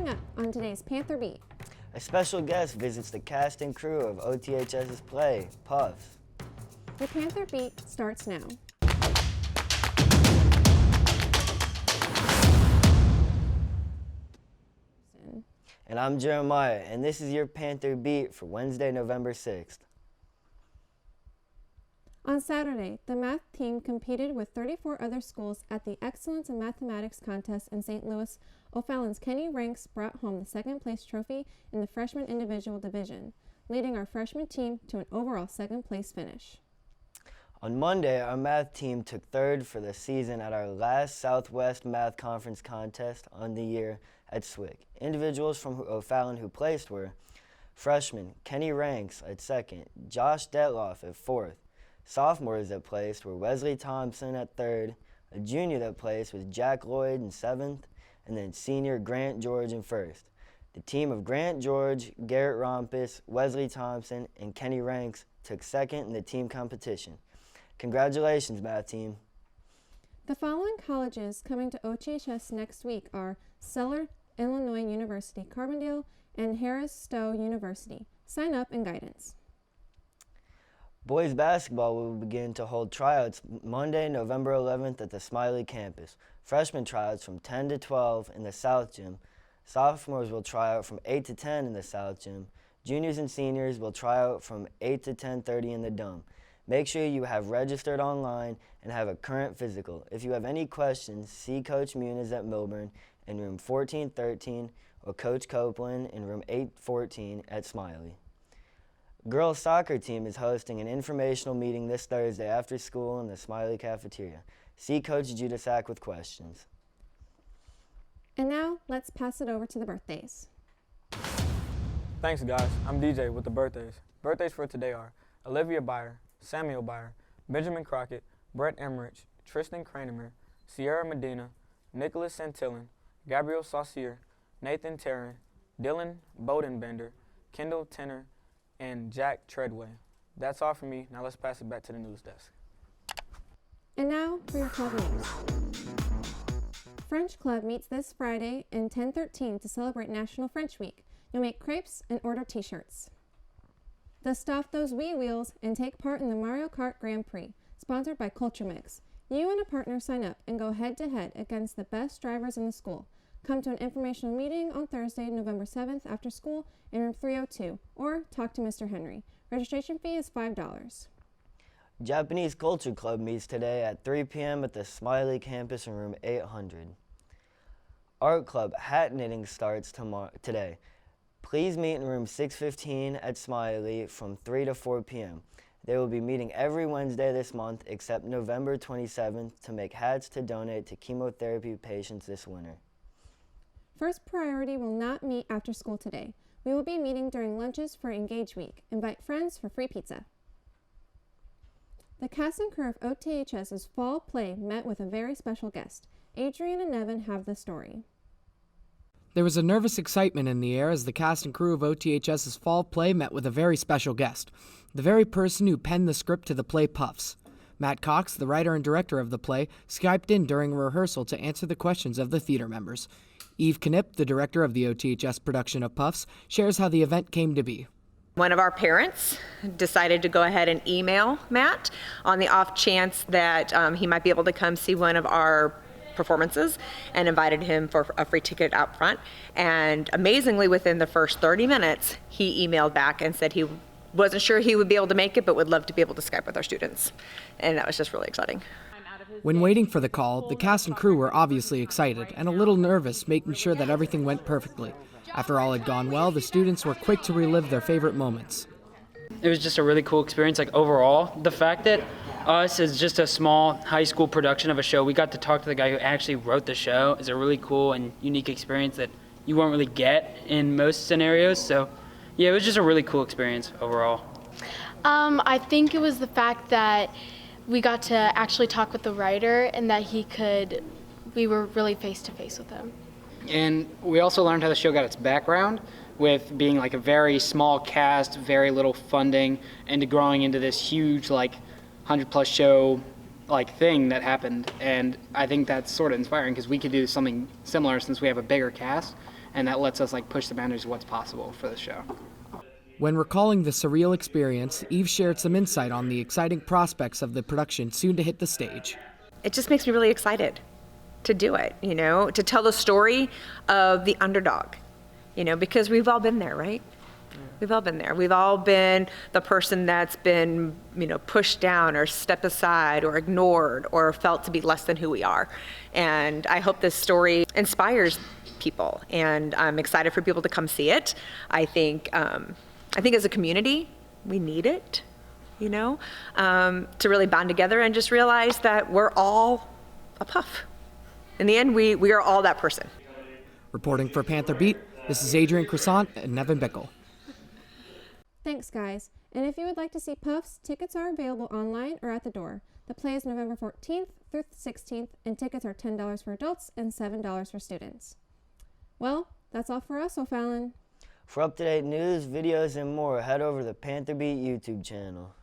Coming up on today's Panther Beat. A special guest visits the cast and crew of OTHS's play, Puffs. The Panther Beat starts now. And I'm Jeremiah, and this is your Panther Beat for Wednesday, November 6th. On Saturday, the math team competed with 34 other schools at the Excellence in Mathematics contest in St. Louis. O'Fallon's Kenny Ranks brought home the second place trophy in the freshman individual division, leading our freshman team to an overall second place finish. On Monday, our math team took third for the season at our last Southwest Math Conference contest on the year at SWIC. Individuals from O'Fallon who placed were freshman Kenny Ranks at second, Josh Detloff at fourth. Sophomores that placed were Wesley Thompson at third, a junior that placed was Jack Lloyd in seventh, and then senior Grant George in first. The team of Grant George, Garrett Rompus, Wesley Thompson, and Kenny Ranks took second in the team competition. Congratulations, math team. The following colleges coming to OTHS next week are Southern Illinois University, Carbondale, and Harris Stowe University. Sign up and guidance. Boys basketball will begin to hold tryouts Monday, November 11th at the Smiley campus. Freshman tryouts from 10 to 12 in the South Gym. Sophomores will try out from 8 to 10 in the South Gym. Juniors and seniors will try out from 8 to 10:30 in the Dome. Make sure you have registered online and have a current physical. If you have any questions, see Coach Muniz at Milburn in room 1413 or Coach Copeland in room 814 at Smiley. Girls soccer team is hosting an informational meeting this Thursday after school in the Smiley cafeteria. See Coach Judasak with questions. And now, let's pass it over to the birthdays. Thanks, guys. I'm DJ with the birthdays. Birthdays for today are Olivia Byer, Samuel Byer, Benjamin Crockett, Brett Emmerich, Tristan Kranemer, Sierra Medina, Nicholas Santillan, Gabriel Saucier, Nathan Terran, Dylan Bodenbender, Kendall Tenner, and Jack Treadway. That's all for me. Now let's pass it back to the news desk. And now for your club news. French Club meets this Friday in 1013 to celebrate National French Week. You'll make crepes and order t-shirts. Dust off those Wii wheels and take part in the Mario Kart Grand Prix, sponsored by Culture Mix. You and a partner sign up and go head-to-head against the best drivers in the school. Come to an informational meeting on Thursday, November 7th after school in room 302, or talk to Mr. Henry. Registration fee is $5. Japanese Culture Club meets today at 3 p.m. at the Smiley campus in room 800. Art Club hat knitting starts today. Please meet in room 615 at Smiley from 3 to 4 p.m. They will be meeting every Wednesday this month except November 27th to make hats to donate to chemotherapy patients this winter. First Priority will not meet after school today. We will be meeting during lunches for Engage Week. Invite friends for free pizza. The cast and crew of OTHS's fall play met with a very special guest. Adrian and Nevin have the story. There was a nervous excitement in the air as the cast and crew of OTHS's fall play met with a very special guest, the very person who penned the script to the play Puffs. Matt Cox, the writer and director of the play, Skyped in during rehearsal to answer the questions of the theater members. Eve Knipp, the director of the OTHS production of Puffs, shares how the event came to be. One of our parents decided to go ahead and email Matt on the off chance that he might be able to come see one of our performances, and invited him for a free ticket out front. And amazingly, within the first 30 minutes, he emailed back and said he wasn't sure he would be able to make it, but would love to be able to Skype with our students. And that was just really exciting. When waiting for the call, the cast and crew were obviously excited and a little nervous, making sure that everything went perfectly. After all had gone well, the students were quick to relive their favorite moments. It was just a really cool experience, overall. The fact that us is just a small high school production of a show, we got to talk to the guy who actually wrote the show, is a really cool and unique experience that you won't really get in most scenarios. So yeah, it was just a really cool experience overall. I think it was the fact that we got to actually talk with the writer and that we were really face to face with him. And we also learned how the show got its background, with being a very small cast, very little funding, and growing into this huge 100+ show thing that happened, and I think that's sort of inspiring because we could do something similar since we have a bigger cast, and that lets us push the boundaries of what's possible for the show. When recalling the surreal experience, Eve shared some insight on the exciting prospects of the production soon to hit the stage. It just makes me really excited to do it, to tell the story of the underdog, because we've all been there, right? We've all been there. We've all been the person that's been, pushed down or stepped aside or ignored or felt to be less than who we are. And I hope this story inspires people, and I'm excited for people to come see it. I think as a community, we need it, to really bond together and just realize that we're all a puff. In the end, we are all that person. Reporting for Panther Beat, this is Adrian Croissant and Nevin Bickle. Thanks, guys. And if you would like to see Puffs, tickets are available online or at the door. The play is November 14th through the 16th, and tickets are $10 for adults and $7 for students. Well, that's all for us, O'Fallon. For up-to-date news, videos, and more, head over to the Panther Beat YouTube channel.